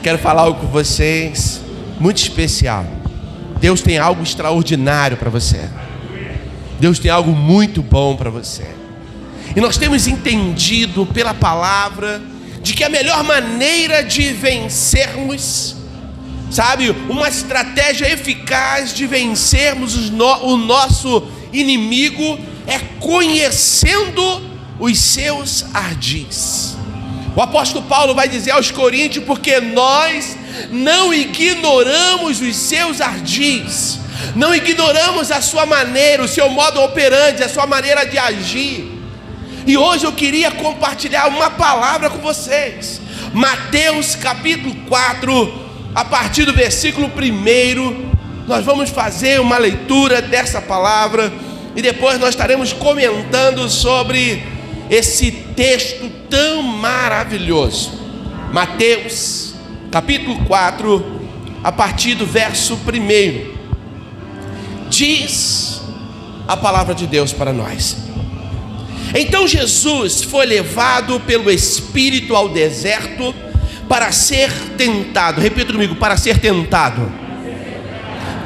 Quero falar algo com vocês muito especial. Deus tem algo extraordinário para você. Deus tem algo muito bom para você. E nós temos entendido pela palavra de que a melhor maneira de vencermos, sabe, uma estratégia eficaz de vencermos o nosso inimigo é conhecendo os seus ardis. O apóstolo Paulo vai dizer aos Coríntios: porque nós não ignoramos os seus ardis, não ignoramos a sua maneira, o seu modo operante, a sua maneira de agir. E hoje eu queria compartilhar uma palavra com vocês. Mateus capítulo 4, a partir do versículo 1, nós vamos fazer uma leitura dessa palavra e depois nós estaremos comentando sobre esse texto tão maravilhoso. Mateus capítulo 4, a partir do verso 1, diz a palavra de Deus para nós: então Jesus foi levado pelo Espírito ao deserto para ser tentado. Repita comigo: para ser tentado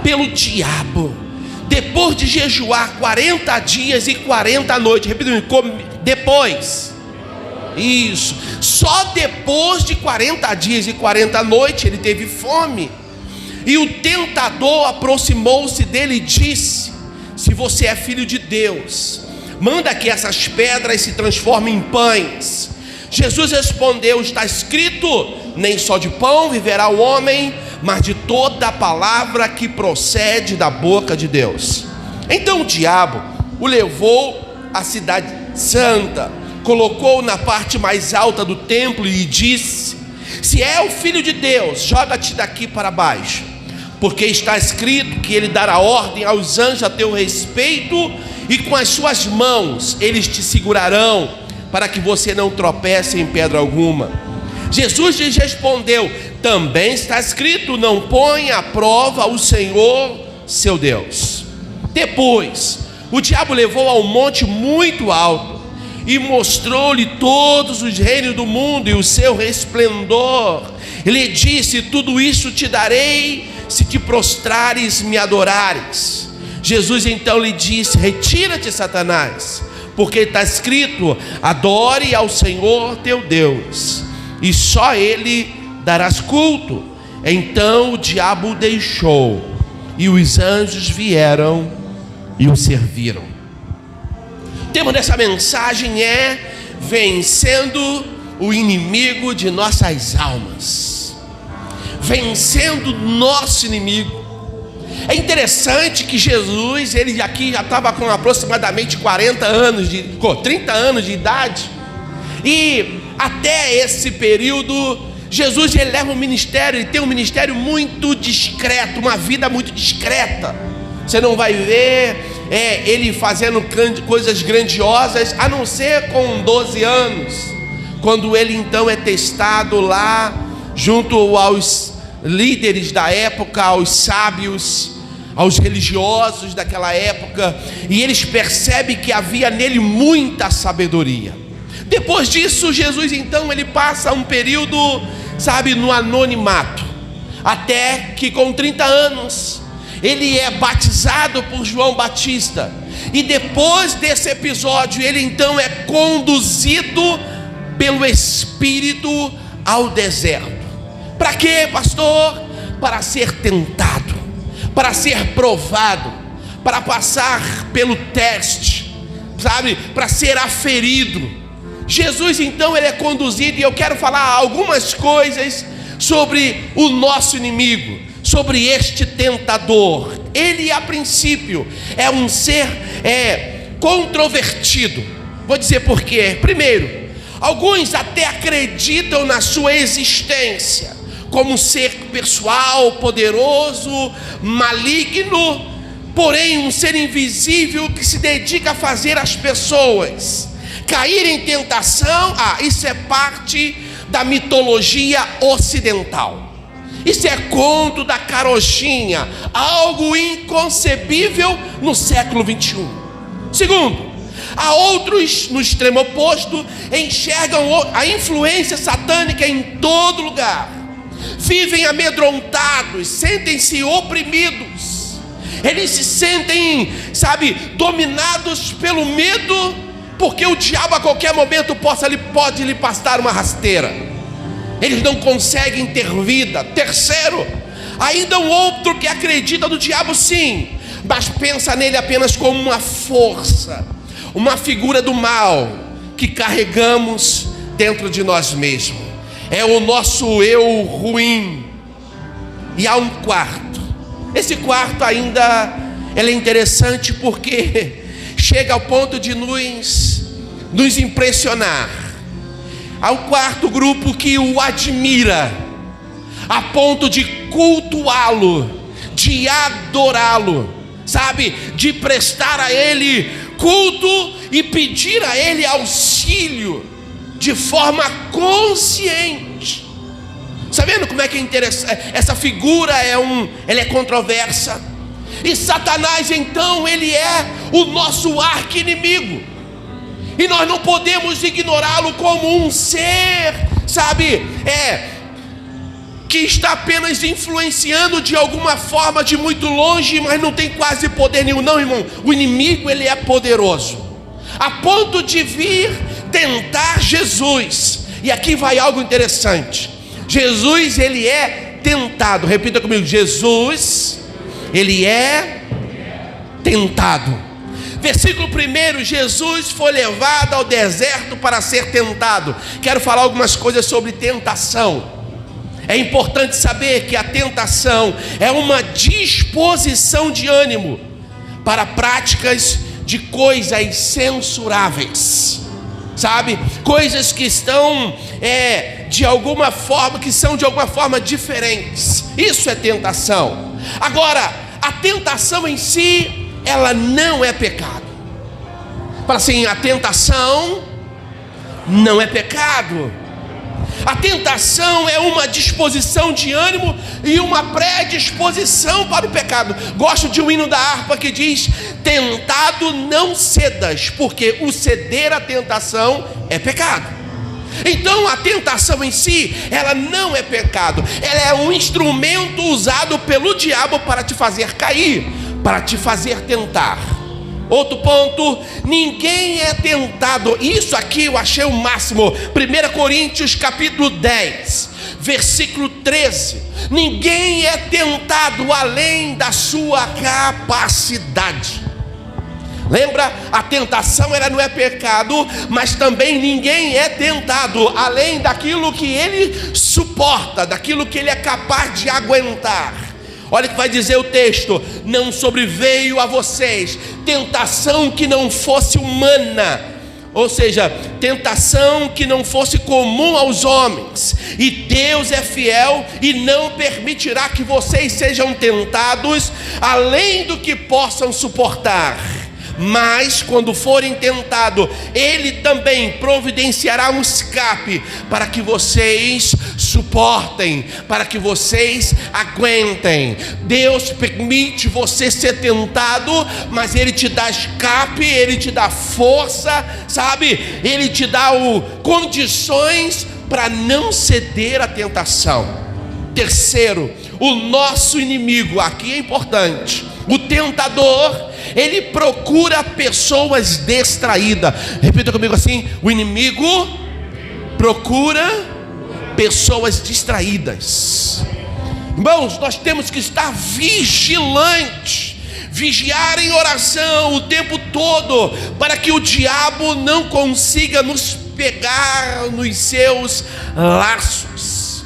pelo diabo. Depois de jejuar 40 dias e 40 noites. Repita comigo: depois. Isso. Só depois de 40 dias e 40 noites ele teve fome. E o tentador aproximou-se dele e disse: se você é filho de Deus, manda que essas pedras se transformem em pães. Jesus respondeu: está escrito, nem só de pão viverá o homem, mas de toda a palavra que procede da boca de Deus. Então o diabo o levou à cidade santa, colocou-o na parte mais alta do templo e disse: se é o filho de Deus, joga-te daqui para baixo, porque está escrito que ele dará ordem aos anjos a teu respeito, e com as suas mãos eles te segurarão, para que você não tropece em pedra alguma. Jesus lhes respondeu: também está escrito, não ponha à prova o Senhor seu Deus. Depois o diabo levou a um monte muito alto e mostrou-lhe todos os reinos do mundo e o seu resplendor. Ele disse: tudo isso te darei se te prostrares e me adorares. Jesus então lhe disse: retira-te, Satanás, porque está escrito: adore ao Senhor teu Deus, e só ele darás culto. Então o diabo o deixou, e os anjos vieram e o serviram. O tema dessa mensagem é: vencendo o inimigo de nossas almas. Vencendo nosso inimigo. É interessante que Jesus, ele aqui já estava com aproximadamente 30 anos de idade, e até esse período Jesus ele leva um ministério, ele tem um ministério muito discreto, uma vida muito discreta. Você não vai ver ele fazendo coisas grandiosas, a não ser com 12 anos, quando ele então é testado lá junto aos líderes da época, aos sábios, aos religiosos daquela época, e eles percebem que havia nele muita sabedoria. Depois disso, Jesus então ele passa um período, sabe, no anonimato, até que com 30 anos ele é batizado por João Batista, e depois desse episódio ele então é conduzido pelo Espírito ao deserto. Para quê, pastor? Para ser tentado, para ser provado, para passar pelo teste, sabe, para ser aferido. Jesus então ele é conduzido, e eu quero falar algumas coisas sobre o nosso inimigo, sobre este tentador. Ele a princípio é um ser controvertido. Vou dizer por quê. Primeiro, alguns até acreditam na sua existência como um ser pessoal, poderoso, maligno, porém um ser invisível que se dedica a fazer as pessoas caírem em tentação. Isso é parte da mitologia ocidental. Isso é conto da carochinha, algo inconcebível no século 21. Segundo, há outros no extremo oposto, enxergam a influência satânica em todo lugar. vivem amedrontados, sentem-se oprimidos, eles se sentem, dominados pelo medo, porque o diabo a qualquer momento pode lhe passar uma rasteira. Eles não conseguem ter vida. Terceiro, ainda um outro que acredita no diabo sim, mas pensa nele apenas como uma força, uma figura do mal que carregamos dentro de nós mesmos. É o nosso eu ruim. E há um quarto. Esse quarto ainda ele é interessante porque chega ao ponto de nos impressionar. Há um quarto grupo que o admira, a ponto de cultuá-lo, de adorá-lo, de prestar a ele culto e pedir a ele auxílio de forma consciente. Sabendo como é que é interessante? Essa figura ela é controversa. E Satanás então ele é o nosso arqui-inimigo. E nós não podemos ignorá-lo como um ser, que está apenas influenciando de alguma forma de muito longe, mas não tem quase poder nenhum. Não, irmão, o inimigo ele é poderoso, a ponto de vir tentar Jesus. E aqui vai algo interessante. Jesus ele é tentado. Repita comigo: Jesus ele é tentado. Versículo 1, Jesus foi levado ao deserto para ser tentado. Quero falar algumas coisas sobre tentação. É importante saber que a tentação é uma disposição de ânimo para práticas de coisas censuráveis, coisas que estão de alguma forma diferentes. Isso é tentação. Agora, a tentação em si, ela não é pecado. Fala assim: a tentação não é pecado. A tentação é uma disposição de ânimo e uma predisposição para o pecado. Gosto de um hino da harpa que diz: tentado não cedas, porque o ceder à tentação é pecado. Então a tentação em si, ela não é pecado. Ela é um instrumento usado pelo diabo para te fazer cair, para te fazer tentar. Outro ponto: ninguém é tentado. Isso aqui eu achei o máximo. 1 Coríntios capítulo 10, versículo 13. Ninguém é tentado além da sua capacidade. Lembra? A tentação ela não é pecado, mas também ninguém é tentado além daquilo que ele suporta, daquilo que ele é capaz de aguentar. Olha o que vai dizer o texto: não sobreveio a vocês tentação que não fosse humana, ou seja, tentação que não fosse comum aos homens, e Deus é fiel e não permitirá que vocês sejam tentados além do que possam suportar. Mas quando forem tentados, Ele também providenciará um escape para que vocês suportem, para que vocês aguentem. Deus permite você ser tentado, mas Ele te dá escape, Ele te dá força, Ele te dá condições para não ceder à tentação. Terceiro, o nosso inimigo, aqui é importante, o tentador, ele procura pessoas distraídas. Repita comigo assim: o inimigo procura pessoas distraídas. Irmãos, nós temos que estar vigilantes, vigiar em oração o tempo todo, para que o diabo não consiga nos pegar nos seus laços.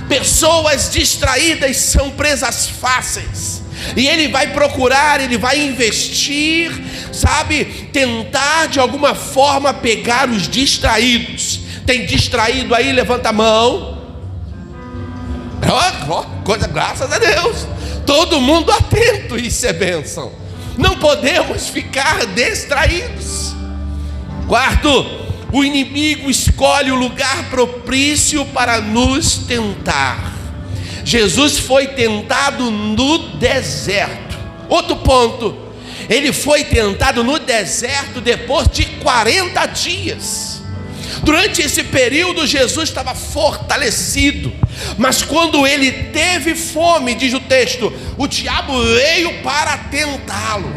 Pessoas distraídas são presas fáceis, e ele vai procurar, ele vai investir, tentar de alguma forma pegar os distraídos. Tem distraído aí? Levanta a mão. Coisa, graças a Deus, todo mundo atento, isso é bênção. Não podemos ficar distraídos. Quarto, o inimigo escolhe o lugar propício para nos tentar. Jesus foi tentado no deserto. Outro ponto: ele foi tentado no deserto depois de 40 dias. Durante esse período, Jesus estava fortalecido. Mas quando ele teve fome, diz o texto, o diabo veio para tentá-lo,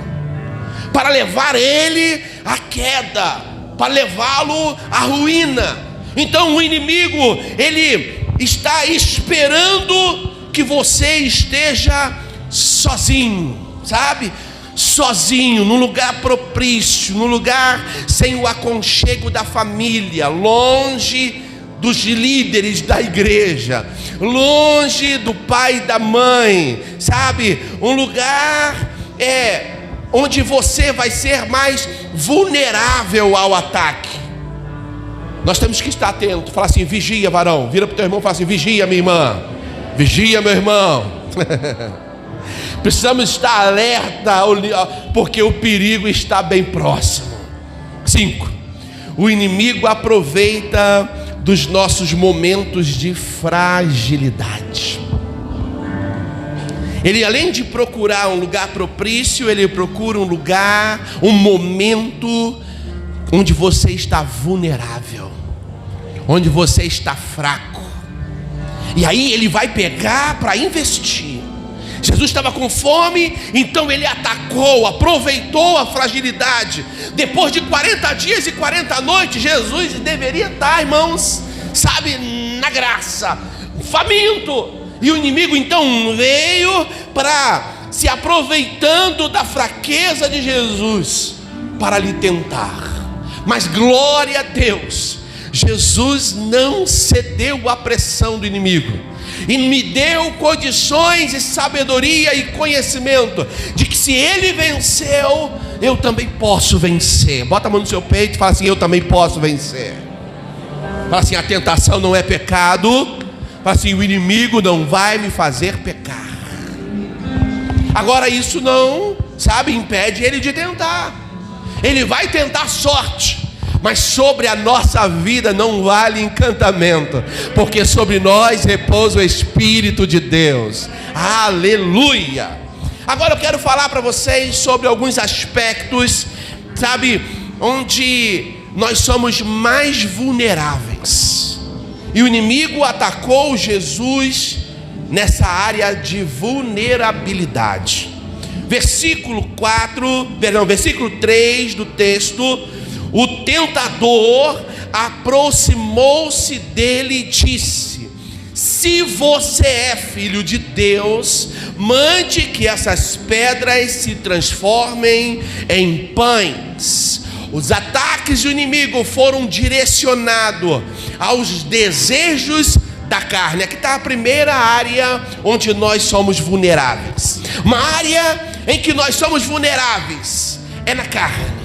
para levar ele à queda, para levá-lo à ruína. Então o inimigo, ele está esperando que você esteja sozinho, sabe? Sozinho, num lugar propício, num lugar sem o aconchego da família, longe dos líderes da igreja, longe do pai e da mãe, sabe? Um lugar onde você vai ser mais vulnerável ao ataque. Nós temos que estar atento. Fala assim: vigia, varão. Vira para o teu irmão e fala assim: vigia, minha irmã. Vigia, meu irmão. Precisamos estar alerta, porque o perigo está bem próximo. 5. O inimigo aproveita dos nossos momentos de fragilidade. Ele, além de procurar um lugar propício, ele procura um lugar, um momento onde você está vulnerável, onde você está fraco. E aí ele vai pegar para investir. Jesus estava com fome, então ele atacou, aproveitou a fragilidade. Depois de 40 dias e 40 noites, Jesus deveria estar, irmãos, sabe, na graça, faminto. E o inimigo então veio para, se aproveitando da fraqueza de Jesus, para lhe tentar. Mas glória a Deus, Jesus não cedeu à pressão do inimigo, e me deu condições e sabedoria e conhecimento de que se ele venceu, eu também posso vencer. Bota a mão no seu peito e fala assim: eu também posso vencer. Fala assim: a tentação não é pecado. Fala assim: o inimigo não vai me fazer pecar. Agora isso não, sabe, impede ele de tentar. Ele vai tentar sorte, mas sobre a nossa vida não vale encantamento, porque sobre nós repousa o Espírito de Deus. Aleluia! Agora eu quero falar para vocês sobre alguns aspectos, sabe, onde nós somos mais vulneráveis. E o inimigo atacou Jesus nessa área de vulnerabilidade. Versículo 3 do texto: o tentador aproximou-se dele e disse: se você é filho de Deus, mande que essas pedras se transformem em pães. Os ataques do inimigo foram direcionados aos desejos da carne. Aqui está a primeira área onde nós somos vulneráveis. Uma área em que nós somos vulneráveis é na carne.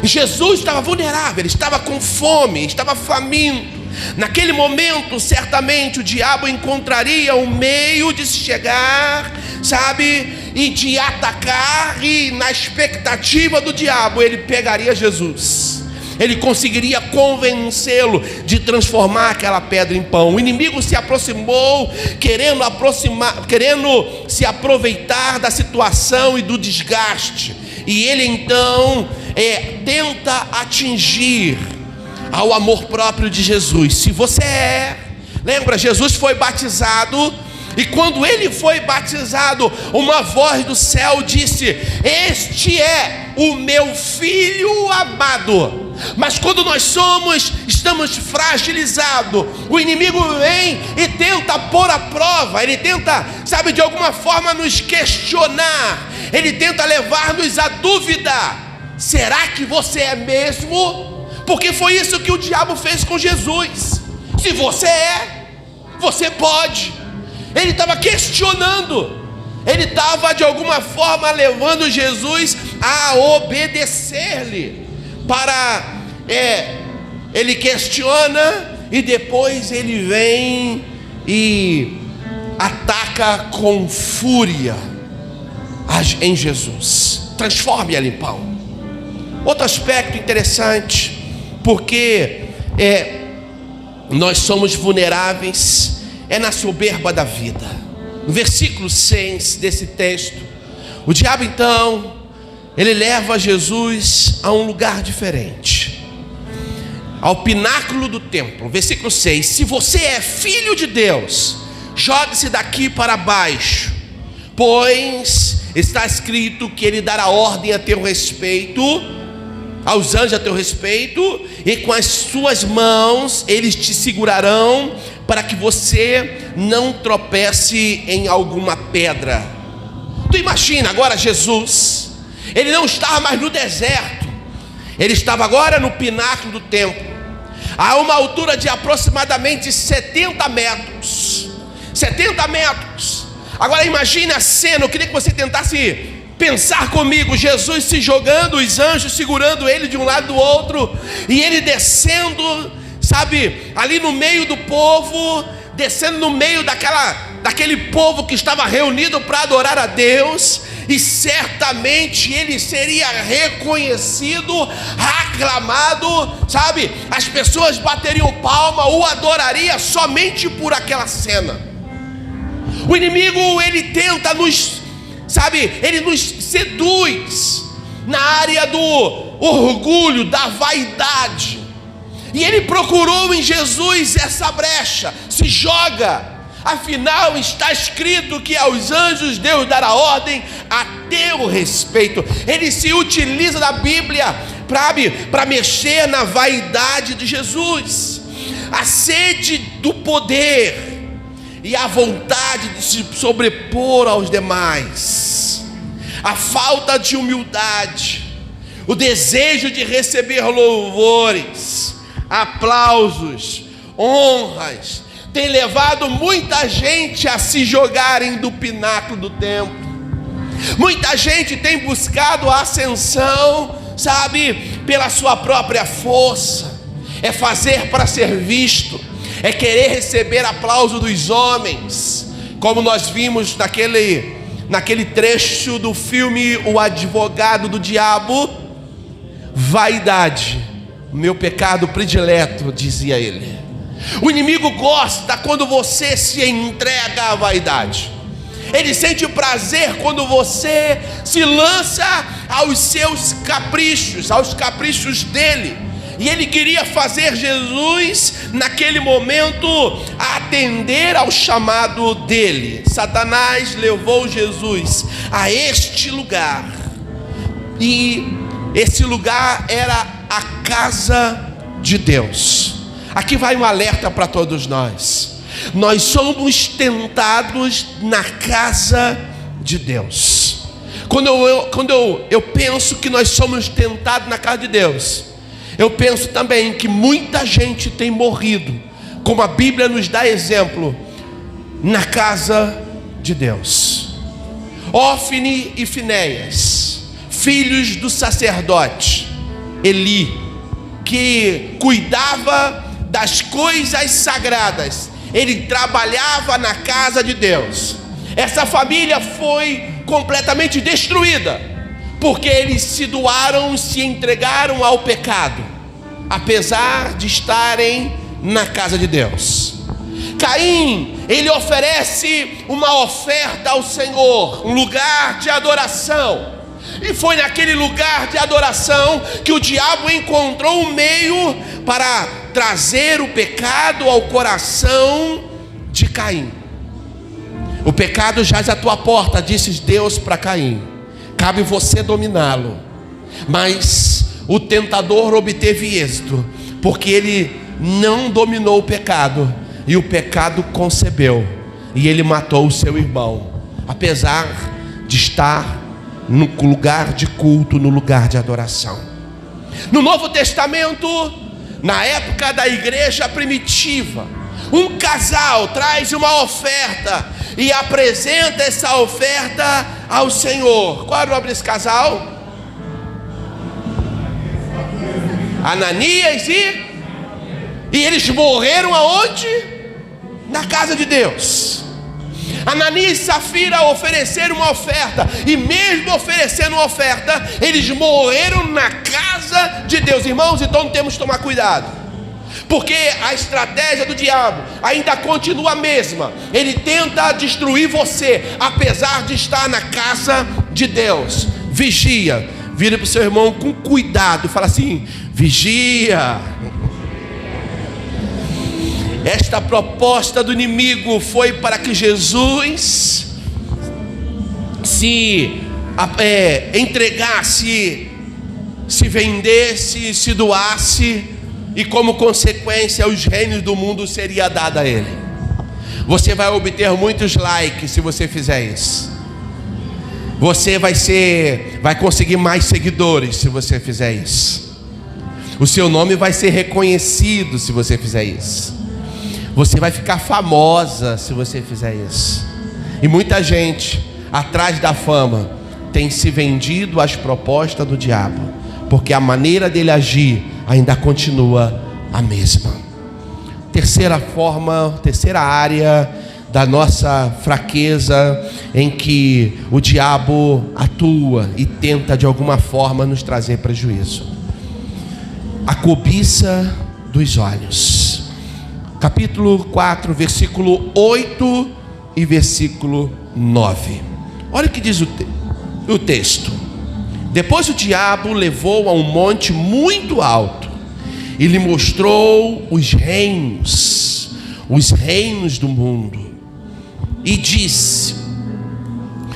Jesus estava vulnerável, ele estava com fome, estava faminto. Naquele momento, certamente o diabo encontraria um meio de se chegar, sabe, e de atacar, e na expectativa do diabo, ele pegaria Jesus. Ele conseguiria convencê-lo de transformar aquela pedra em pão. O inimigo se aproximou, querendo se aproveitar da situação e do desgaste. E ele então tenta atingir ao amor próprio de Jesus. Se você lembra, Jesus foi batizado, e quando ele foi batizado, uma voz do céu disse: este é o meu filho amado. Mas quando nós estamos fragilizados, o inimigo vem e tenta pôr à prova, ele tenta, sabe, de alguma forma nos questionar, ele tenta levar-nos à dúvida: será que você é mesmo? Porque foi isso que o diabo fez com Jesus. Se você você pode. Ele estava questionando, ele estava de alguma forma levando Jesus a obedecer-lhe. Ele questiona e depois ele vem e ataca com fúria em Jesus. Transforme ele em pão. Outro aspecto interessante, porque nós somos vulneráveis, é na soberba da vida. No versículo 6 desse texto, o diabo então, ele leva Jesus a um lugar diferente. ao pináculo do templo. Versículo 6: se você é filho de Deus, jogue-se daqui para baixo, pois está escrito que ele dará ordem a teu respeito, aos anjos a teu respeito, e com as suas mãos eles te segurarão, para que você não tropece em alguma pedra. Tu imagina agora Jesus, ele não estava mais no deserto, ele estava agora no pináculo do templo, a uma altura de aproximadamente 70 metros. 70 metros. Agora imagine a cena, eu queria que você tentasse pensar comigo: Jesus se jogando, os anjos segurando ele de um lado e do outro, e ele descendo, sabe, ali no meio do povo, descendo no meio daquele povo que estava reunido para adorar a Deus, e certamente ele seria reconhecido, aclamado, sabe, as pessoas bateriam palma, o adoraria somente por aquela cena. O inimigo, ele tenta nos, sabe, ele nos seduz na área do orgulho, da vaidade, e ele procurou em Jesus essa brecha. Se joga, afinal está escrito que aos anjos Deus dará ordem a teu respeito. Ele se utiliza da Bíblia para mexer na vaidade de Jesus. A sede do poder e a vontade de se sobrepor aos demais, a falta de humildade, o desejo de receber louvores, aplausos, honras, tem levado muita gente a se jogarem do pináculo do templo. Muita gente tem buscado a ascensão, sabe, pela sua própria força. É fazer para ser visto, é querer receber aplauso dos homens, como nós vimos naquele trecho do filme O Advogado do Diabo. Vaidade, meu pecado predileto, dizia ele. O inimigo gosta quando você se entrega à vaidade. Ele sente prazer quando você se lança aos seus caprichos, aos caprichos dele. E ele queria fazer Jesus, naquele momento, atender ao chamado dele. Satanás levou Jesus a este lugar, e esse lugar era a casa de Deus. Aqui vai um alerta para todos nós. Nós somos tentados na casa de Deus. Quando eu penso que nós somos tentados na casa de Deus, eu penso também que muita gente tem morrido, como a Bíblia nos dá exemplo, na casa de Deus. Ófine e Finéias, filhos do sacerdote Eli, que cuidava das coisas sagradas, ele trabalhava na casa de Deus. Essa família foi completamente destruída, porque eles se doaram, se entregaram ao pecado, apesar de estarem na casa de Deus. Caim, ele oferece uma oferta ao Senhor, um lugar de adoração, e foi naquele lugar de adoração que o diabo encontrou um meio para trazer o pecado ao coração de Caim. O pecado jaz à tua porta, disse Deus para Caim, cabe você dominá-lo. Mas o tentador obteve êxito, porque ele não dominou o pecado, e o pecado concebeu, e ele matou o seu irmão, apesar de estar no lugar de culto, no lugar de adoração. No Novo Testamento, na época da igreja primitiva, um casal traz uma oferta e apresenta essa oferta ao Senhor. Qual era o nome desse casal? Ananias e eles morreram aonde? Na casa de Deus. Ananias e Safira ofereceram uma oferta, e mesmo oferecendo uma oferta, eles morreram na casa de Deus. Irmãos, então temos que tomar cuidado, porque a estratégia do diabo ainda continua a mesma. Ele tenta destruir você, apesar de estar na casa de Deus. Vigia. Vira para o seu irmão com cuidado, fala assim: vigia. Esta proposta do inimigo foi para que Jesus se entregasse, se vendesse, se doasse, e como consequência os reinos do mundo seria dado a ele. Você vai obter muitos likes se você fizer isso. Você vai conseguir mais seguidores se você fizer isso. O seu nome vai ser reconhecido se você fizer isso. Você vai ficar famosa se você fizer isso. E muita gente atrás da fama tem se vendido às propostas do diabo, porque a maneira dele agir ainda continua a mesma. Terceira área da nossa fraqueza em que o diabo atua e tenta de alguma forma nos trazer prejuízo: a cobiça dos olhos. Capítulo 4, versículo 8 e versículo 9. Olha o que diz o texto. Depois o diabo levou a um monte muito alto e lhe mostrou os reinos do mundo, e disse,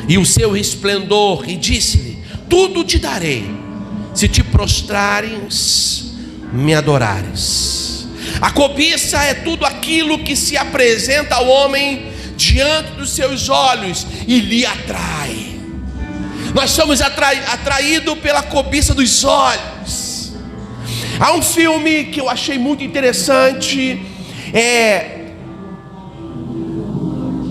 e o seu resplendor, e disse-lhe: tudo te darei, se te prostrares, me adorares. A cobiça é tudo aquilo que se apresenta ao homem diante dos seus olhos e lhe atrai. Nós somos atraídos pela cobiça dos olhos. Há um filme que eu achei muito interessante,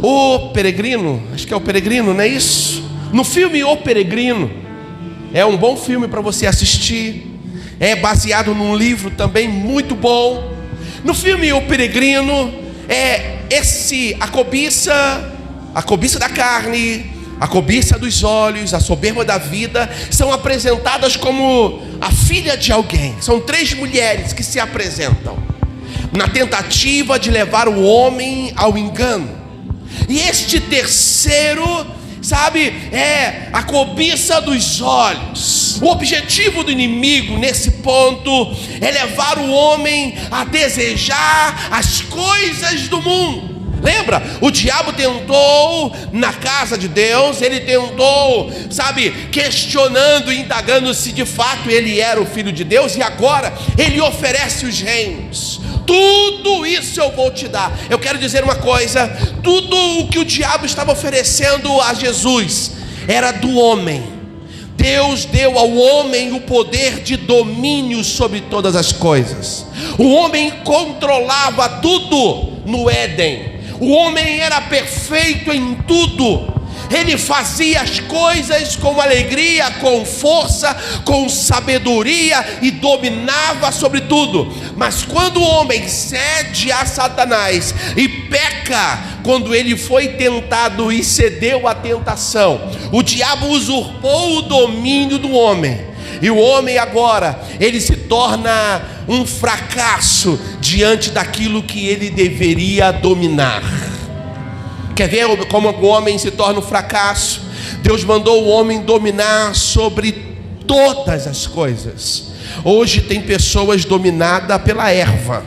O Peregrino, acho que é O Peregrino, não é isso? No filme O Peregrino, é um bom filme para você assistir. É baseado num livro também muito bom. No filme O Peregrino, a cobiça da carne, a cobiça dos olhos, a soberba da vida, são apresentadas como a filha de alguém. São 3 mulheres que se apresentam na tentativa de levar o homem ao engano. E este terceiro, é a cobiça dos olhos. O objetivo do inimigo nesse ponto é levar o homem a desejar as coisas do mundo. Lembra? O diabo tentou na casa de Deus, ele tentou, questionando e indagando se de fato ele era o filho de Deus, e agora ele oferece os reinos. Tudo isso eu vou te dar. Eu quero dizer uma coisa: tudo o que o diabo estava oferecendo a Jesus era do homem. Deus deu ao homem o poder de domínio sobre todas as coisas. O homem controlava tudo no Éden. O homem era perfeito em tudo. Ele fazia as coisas com alegria, com força, com sabedoria, e dominava sobre tudo. Mas quando o homem cede a Satanás e peca, quando ele foi tentado e cedeu à tentação, o diabo usurpou o domínio do homem. E o homem agora, ele se torna um fracasso diante daquilo que ele deveria dominar. Quer ver como o homem se torna um fracasso? Deus mandou o homem dominar sobre todas as coisas. Hoje tem pessoas dominadas pela erva,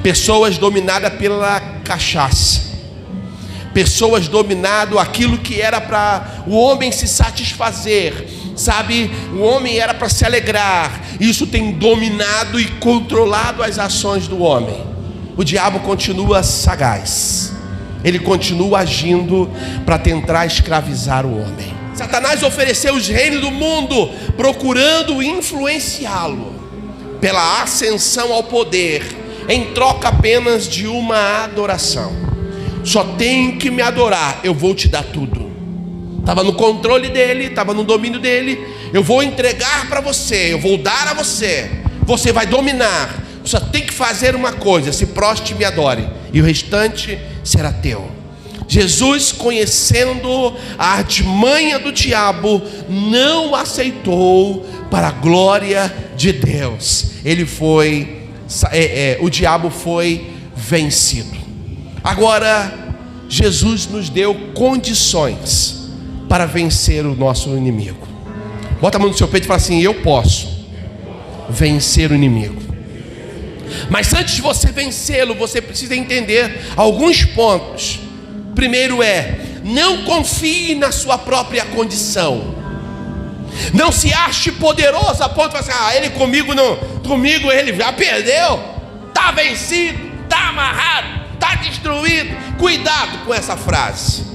pessoas dominadas pela cachaça, pessoas dominadas aquilo que era para o homem se satisfazer, o homem era para se alegrar. Isso tem dominado e controlado as ações do homem. O diabo continua sagaz, ele continua agindo para tentar escravizar o homem. Satanás ofereceu os reinos do mundo, procurando influenciá-lo pela ascensão ao poder, em troca apenas de uma adoração. Só tem que me adorar, eu vou te dar tudo. Estava no controle dele, estava no domínio dele. Eu vou entregar para você, eu vou dar a você, você vai dominar. Só tem que fazer uma coisa: se prostre e me adore, e o restante será teu. Jesus, conhecendo a artimanha do diabo, não aceitou para a glória de Deus. O diabo foi vencido. Agora Jesus nos deu condições para vencer o nosso inimigo. Bota a mão no seu peito e fala assim: eu posso vencer o inimigo. Mas antes de você vencê-lo, você precisa entender alguns pontos. Primeiro não confie na sua própria condição. Não se ache poderoso a ponto de falar assim: ele comigo não, comigo ele já perdeu, está vencido, está amarrado, está destruído. Cuidado com essa frase.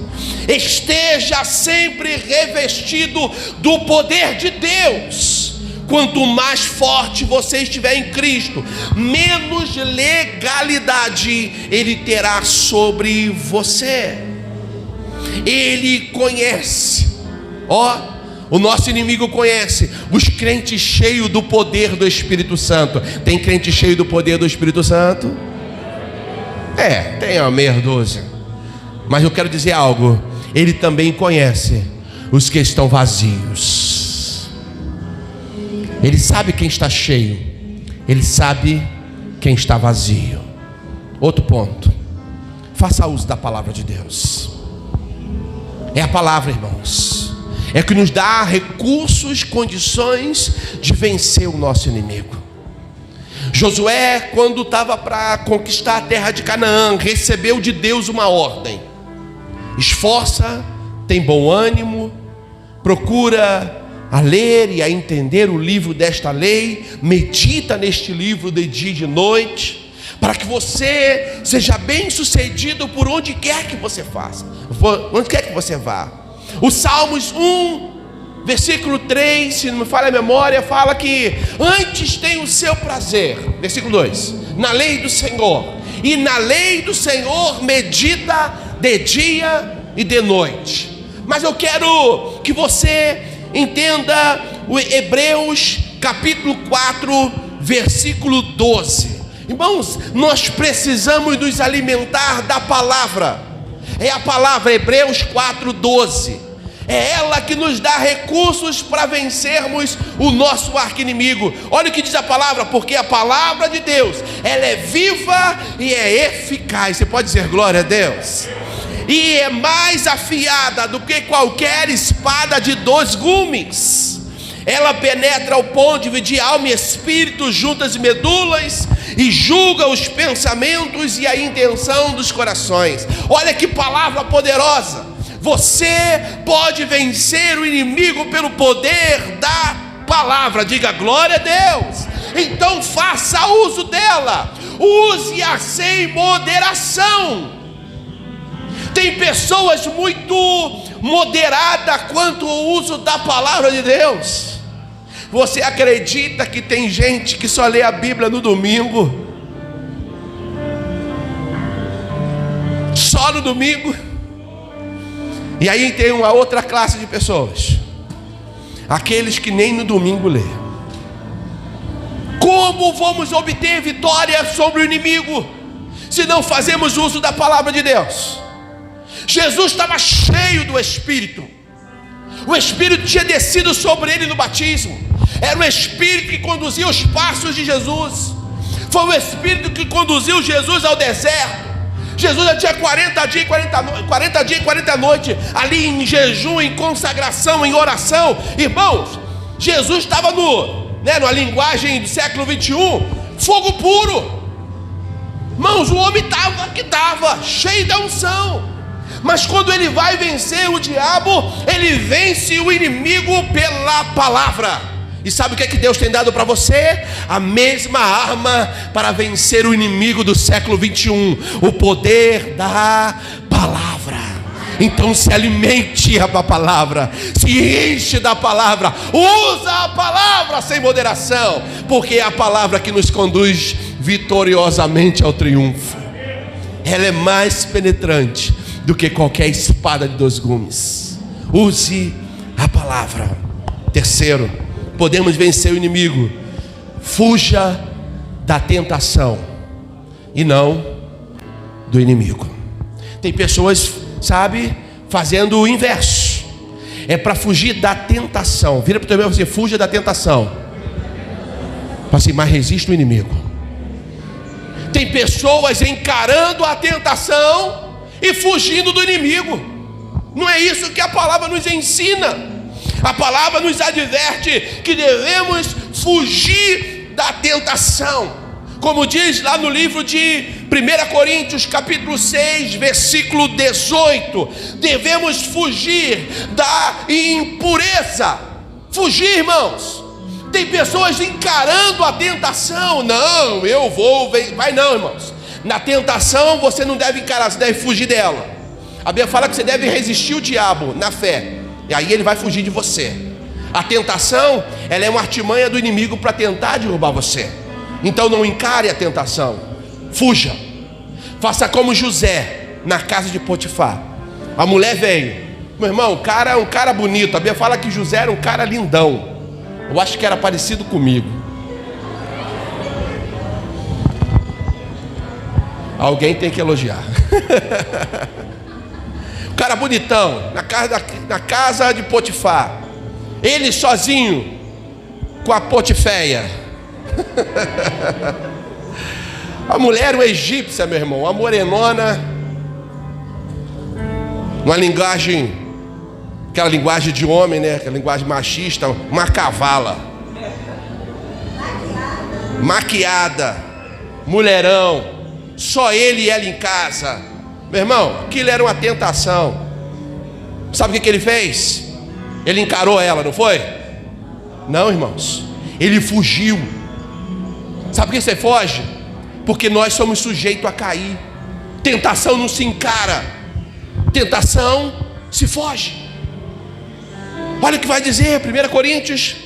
Esteja sempre revestido do poder de Deus. Quanto mais forte você estiver em Cristo, menos legalidade Ele terá sobre você. Ele conhece, o nosso inimigo conhece os crentes cheios do poder do Espírito Santo. Tem crente cheio do poder do Espírito Santo? Tem a meia dúzia. Mas eu quero dizer algo: Ele também conhece os que estão vazios. Ele sabe quem está cheio, Ele sabe quem está vazio. Outro ponto: faça uso da palavra de Deus. É a palavra, irmãos, é que nos dá recursos, condições de vencer o nosso inimigo. Josué, quando estava para conquistar a terra de Canaã, recebeu de Deus uma ordem: esforça, tem bom ânimo, procura a ler e a entender o livro desta lei, medita neste livro de dia e de noite, para que você seja bem sucedido por onde quer que você faça, onde quer que você vá. O Salmos 1, versículo 3, se não me falha a memória, fala que antes tem o seu prazer, versículo 2, na lei do Senhor, e na lei do Senhor medita de dia e de noite. Mas eu quero que você entenda o Hebreus capítulo 4, versículo 12. Irmãos, nós precisamos nos alimentar da palavra. É a palavra, Hebreus 4, 12. É ela que nos dá recursos para vencermos o nosso arqui-inimigo. Olha o que diz a palavra: porque a palavra de Deus, ela é viva e é eficaz. Você pode dizer glória a Deus? E é mais afiada do que qualquer espada de 2 gumes. Ela penetra ao ponto de dividir alma e espírito, juntas e medulas, e julga os pensamentos e a intenção dos corações. Olha que palavra poderosa. Você pode vencer o inimigo pelo poder da palavra. Diga glória a Deus. Então faça uso dela, use-a sem moderação. Tem pessoas muito moderadas quanto ao uso da palavra de Deus. Você acredita que tem gente que só lê a Bíblia no domingo? Só no domingo? E aí tem uma outra classe de pessoas, aqueles que nem no domingo lê. Como vamos obter vitória sobre o inimigo se não fazemos uso da palavra de Deus? Jesus estava cheio do Espírito. O Espírito tinha descido sobre ele no batismo. Era o Espírito que conduzia os passos de Jesus. Foi o Espírito que conduziu Jesus ao deserto. Jesus já tinha 40 dias e 40 noites ali em jejum, em consagração, em oração. Irmãos, Jesus estava na linguagem do século 21, fogo puro. Irmãos, o homem estava cheio da unção. Mas quando ele vai vencer o diabo, ele vence o inimigo pela palavra. E sabe o que é que Deus tem dado para você? A mesma arma para vencer o inimigo do século 21, o poder da palavra. Então se alimente da palavra, se enche da palavra, usa a palavra sem moderação, porque é a palavra que nos conduz vitoriosamente ao triunfo. Ela é mais penetrante do que qualquer espada de 2 gumes. Use a palavra. Terceiro, podemos vencer o inimigo: fuja da tentação e não do inimigo. Tem pessoas, fazendo o inverso. É para fugir da tentação. Vira para o teu irmão e você: fuja da tentação. Fala assim: mas resiste o inimigo. Tem pessoas encarando a tentação e fugindo do inimigo. Não é isso que a palavra nos ensina. A palavra nos adverte que devemos fugir da tentação. Como diz lá no livro de 1 Coríntios, capítulo 6, versículo 18, devemos fugir da impureza. Fugir, irmãos. Tem pessoas encarando a tentação. Não, eu vou, vai não, irmãos. Na tentação você não deve encarar, você deve fugir dela. A Bíblia fala que você deve resistir o diabo na fé, e aí ele vai fugir de você. A tentação, ela é uma artimanha do inimigo para tentar derrubar você. Então não encare a tentação, fuja. Faça como José na casa de Potifar. A mulher veio, meu irmão, o cara é um cara bonito. A Bíblia fala que José era um cara lindão. Eu acho que era parecido comigo. Alguém tem que elogiar. O cara bonitão, na casa de Potifar. Ele sozinho com a Potiféia. A mulher, uma egípcia, meu irmão, uma morenona, uma linguagem, aquela linguagem de homem, né? Aquela linguagem machista, uma cavala, maquiada, mulherão, só ele e ela em casa. Meu irmão, aquilo era uma tentação. Sabe o que ele fez? Ele encarou ela, não foi? Não, irmãos, ele fugiu. Sabe por que você foge? Porque nós somos sujeitos a cair. Tentação não se encara, tentação se foge. Olha o que vai dizer 1 Coríntios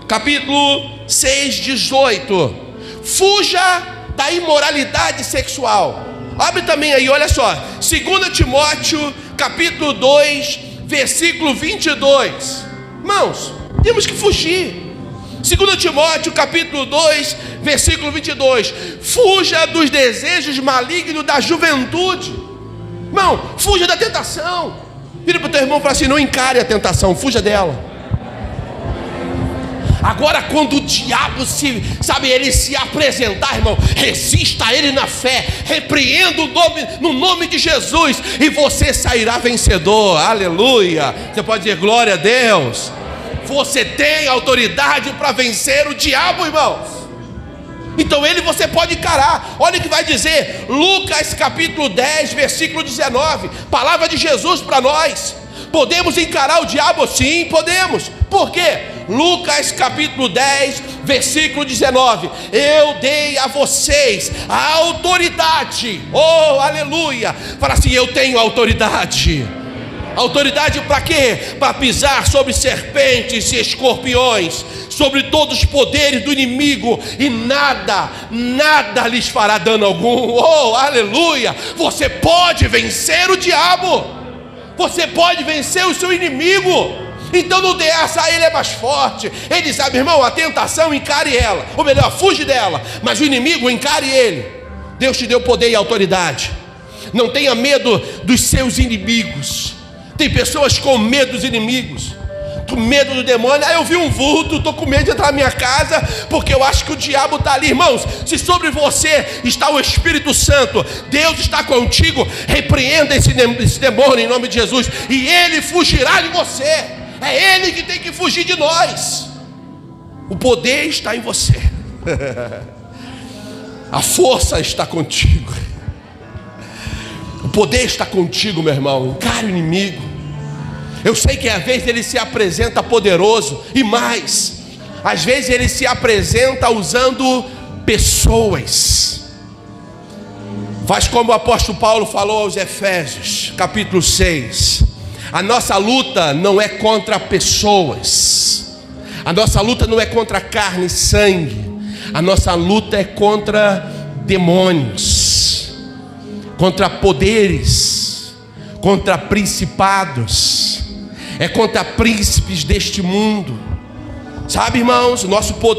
capítulo 6, 18. Fuja da imoralidade sexual. Abre também aí, olha só, 2 Timóteo capítulo 2, versículo 22. Irmãos, temos que fugir. 2 Timóteo capítulo 2, versículo 22. Fuja dos desejos malignos da juventude. Irmão, fuja da tentação. Vira para o teu irmão e fala assim: não encare a tentação, fuja dela. Agora quando o diabo ele se apresentar, irmão, resista a ele na fé, repreenda no nome de Jesus, e você sairá vencedor. Aleluia. Você pode dizer glória a Deus. Você tem autoridade para vencer o diabo, irmãos. Então você pode encarar. Olha o que vai dizer Lucas capítulo 10, versículo 19. Palavra de Jesus para nós. Podemos encarar o diabo? Sim, podemos. Por quê? Lucas capítulo 10, versículo 19. Eu dei a vocês a autoridade. Oh, aleluia. Fala assim: eu tenho autoridade. Autoridade para quê? Para pisar sobre serpentes e escorpiões, sobre todos os poderes do inimigo, e nada lhes fará dano algum. Oh, aleluia. Você pode vencer o diabo. Você pode vencer o seu inimigo. Então não dê essa, ele é mais forte. Ele sabe, irmão, a tentação, encare ela. Ou melhor, fuge dela. Mas o inimigo, encare ele. Deus te deu poder e autoridade. Não tenha medo dos seus inimigos. Tem pessoas com medo dos inimigos, com medo do demônio. Eu vi um vulto, estou com medo de entrar na minha casa, porque eu acho que o diabo está ali. Irmãos, se sobre você está o Espírito Santo, Deus está contigo, repreenda esse demônio em nome de Jesus, e ele fugirá de você. É ele que tem que fugir de nós. O poder está em você. A força está contigo. O poder está contigo, meu irmão. Encare o inimigo. Eu sei que às vezes ele se apresenta poderoso, e mais, às vezes ele se apresenta usando pessoas. Faz como o apóstolo Paulo falou aos Efésios, capítulo 6. A nossa luta não é contra pessoas. A nossa luta não é contra carne e sangue. A nossa luta é contra demônios, contra poderes, contra principados, é contra príncipes deste mundo. Sabe, irmãos,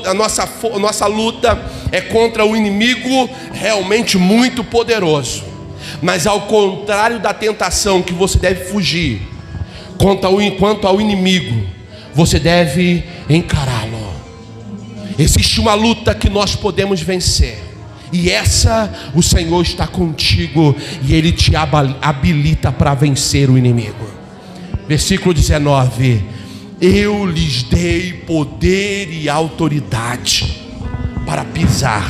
a nossa luta é contra o inimigo realmente muito poderoso. Mas ao contrário da tentação que você deve fugir, quanto ao inimigo, você deve encará-lo. Existe uma luta que nós podemos vencer, e essa o Senhor está contigo, e Ele te habilita para vencer o inimigo. Versículo 19: eu lhes dei poder e autoridade para pisar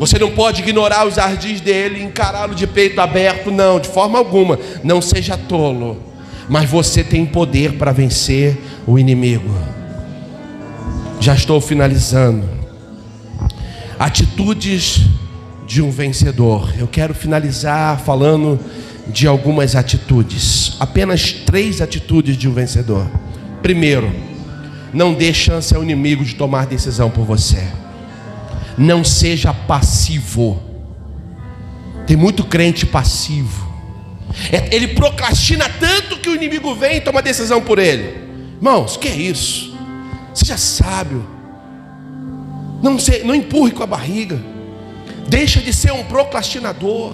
Você não pode ignorar os ardis dele, encará-lo de peito aberto, não, de forma alguma. Não seja tolo. Mas você tem poder para vencer o inimigo. Já estou finalizando. Atitudes de um vencedor. Eu quero finalizar falando de algumas atitudes. Apenas 3 atitudes de um vencedor. Primeiro, não dê chance ao inimigo de tomar decisão por você. Não seja passivo. Tem muito crente passivo. Ele procrastina tanto que o inimigo vem e toma decisão por ele. Irmãos, que é isso? Seja sábio. Não empurre com a barriga. Deixa de ser um procrastinador,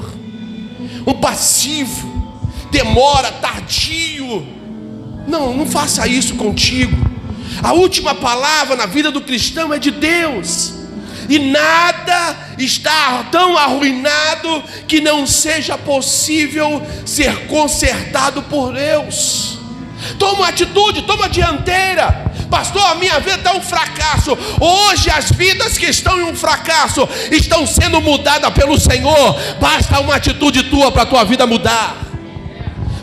um passivo, demora, tardio. Não faça isso contigo. A última palavra na vida do cristão é de Deus. E nada está tão arruinado que não seja possível ser consertado por Deus. Toma uma atitude, toma a dianteira. Pastor, a minha vida está um fracasso. Hoje as vidas que estão em um fracasso estão sendo mudadas pelo Senhor. Basta uma atitude tua para a tua vida mudar.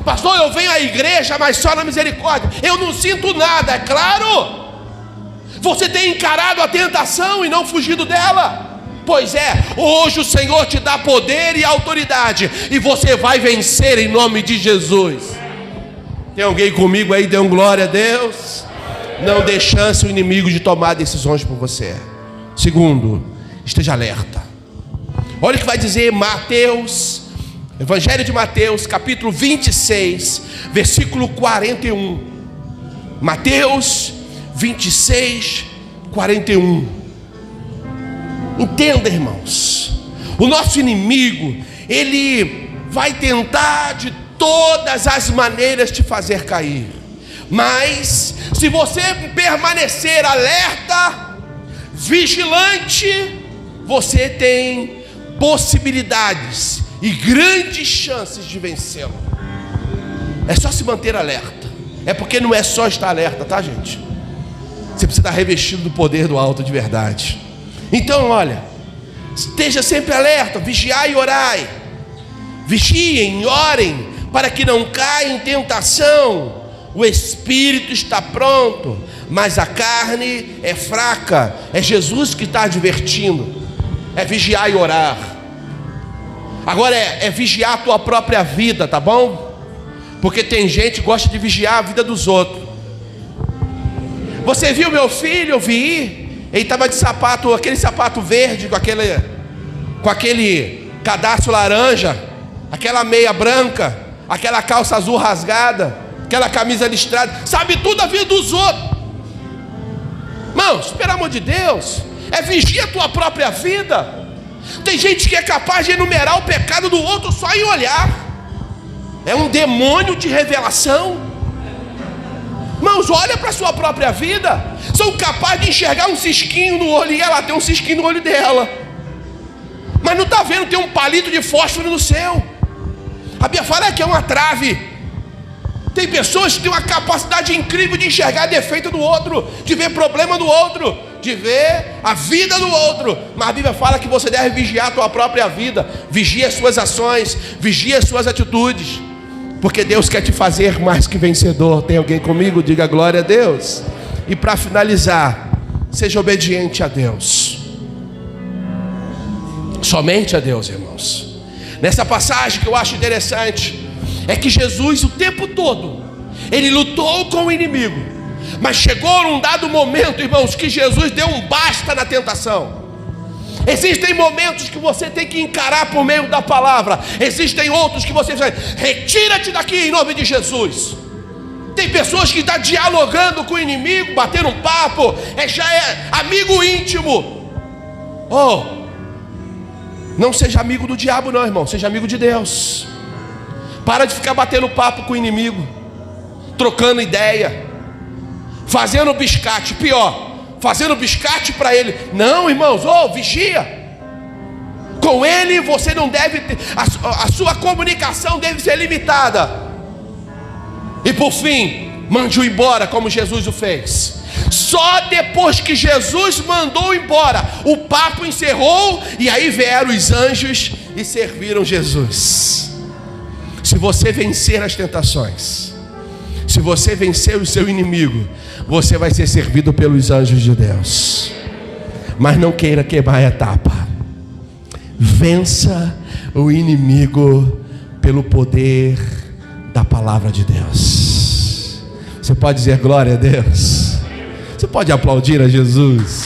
Pastor, eu venho à igreja, mas só na misericórdia. Eu não sinto nada, é claro. Você tem encarado a tentação e não fugido dela. Pois é, hoje o Senhor te dá poder e autoridade, e você vai vencer em nome de Jesus. Tem alguém comigo aí? Dê um glória a Deus. Não dê chance ao inimigo de tomar decisões por você. Segundo, esteja alerta. Olha o que vai dizer Mateus, Evangelho de Mateus, capítulo 26, versículo 41. Mateus 26, 41. Entenda, irmãos, o nosso inimigo, ele vai tentar de todas as maneiras te fazer cair. Mas se você permanecer alerta, vigilante, você tem possibilidades e grandes chances de vencê-lo. É só se manter alerta. É porque não é só estar alerta, tá, gente? Você precisa estar revestido do poder do alto de verdade. Então, olha, esteja sempre alerta, vigiai e orai. Vigiem, orem, para que não caia em tentação. O espírito está pronto, mas a carne é fraca. É Jesus que está advertindo. É vigiar e orar. Agora é vigiar a tua própria vida, tá bom? Porque tem gente que gosta de vigiar a vida dos outros. Você viu meu filho? Eu vi. Ele estava de sapato, aquele sapato verde com aquele cadarço laranja, aquela meia branca, aquela calça azul rasgada, aquela camisa listrada. Sabe tudo a vida dos outros. Irmãos, pelo amor de Deus, vigia a tua própria vida. Tem gente que é capaz de enumerar o pecado do outro só em olhar. É um demônio de revelação. Irmãos, olha para a sua própria vida. São capazes de enxergar um cisquinho no olho, e ela tem um cisquinho no olho dela, mas não está vendo, tem um palito de fósforo no seu. A Bíblia fala que é uma trave. Tem pessoas que têm uma capacidade incrível de enxergar defeito do outro, de ver problema do outro, de ver a vida do outro. Mas a Bíblia fala que você deve vigiar a tua própria vida. Vigie as suas ações, vigie as suas atitudes, porque Deus quer te fazer mais que vencedor. Tem alguém comigo? Diga glória a Deus. E para finalizar, seja obediente a Deus. Somente a Deus, irmãos. Nessa passagem que eu acho interessante é que Jesus o tempo todo ele lutou com o inimigo, mas chegou num dado momento, irmãos, que Jesus deu um basta na tentação. Existem momentos que você tem que encarar por meio da palavra. Existem outros que você vai, retira-te daqui em nome de Jesus. Tem pessoas que estão dialogando com o inimigo, batendo um papo, já é amigo íntimo. Não seja amigo do diabo não, irmão, seja amigo de Deus. Para de ficar batendo papo com o inimigo, trocando ideia, fazendo biscate, pior, fazendo biscate para ele. Não, irmãos, vigia. Com ele você não deve ter, a sua comunicação deve ser limitada. E por fim, mande-o embora como Jesus o fez. Só depois que Jesus mandou embora, o papo encerrou, e aí vieram os anjos e serviram Jesus. Se você vencer as tentações, se você vencer o seu inimigo, você vai ser servido pelos anjos de Deus. Mas não queira queimar a etapa. Vença o inimigo pelo poder da palavra de Deus. Você pode dizer glória a Deus? Você pode aplaudir a Jesus?